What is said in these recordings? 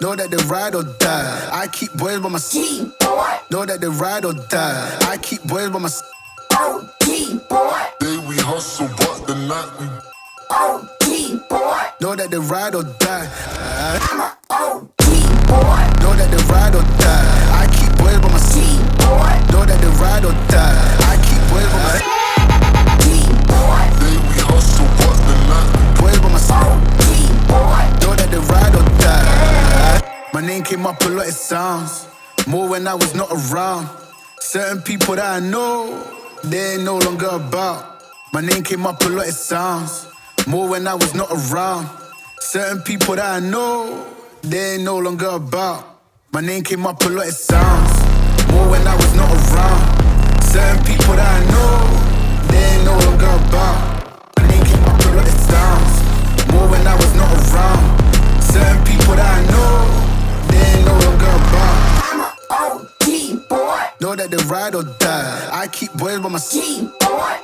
Know that they ride or die. I keep boys by my side. Know that they ride or die. I keep boys by my side. Day we hustle, but the night we know that they ride or die. I'm a OG boy. Know that they ride or die. I keep boys by my side. Know that they ride or die. I keep boys by my side. Day we hustle, but the night we boys by my side. Know that they ride or die. My name came up a lot, it sounds more when I was not around. Certain people that I know, they ain't no longer about. My name came up a lot, it sounds more when I was not around. Certain people that I know, they ain't no longer about. My name came up a lot, it sounds more when I was not around. Certain people that I know, they ain't no longer about. My name came up a lot, it sounds more when I was not around. Certain people that I know, they ain't no longer about. I'm a OG boy. Know that they ride or die. I keep boys by my side.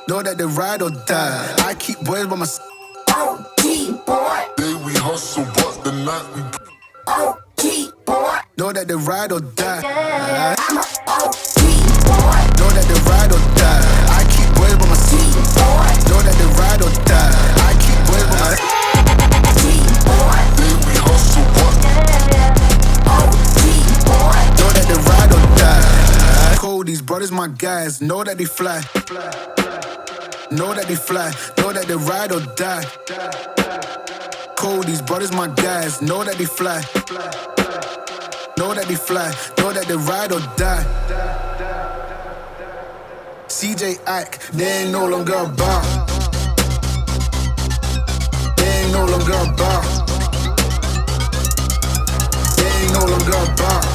Know that they ride or die. I keep boys by my side. OG boy. Day we hustle, but the night we OG boy. Know that they ride or die. I'm a OG boy. Know that they ride or die. I keep boys by my side. Know that they ride or die. I keep boys by my side. Day we hustle, but know that they ride or die. Cold, these brothers my guys. Know that they fly. Know that they fly. Know that they ride or die. Cold, these brothers my guys. Know that they fly. Know that they fly. Know that they ride or die. CJ Ike, they ain't no longer about. They ain't no longer about. They ain't no longer about.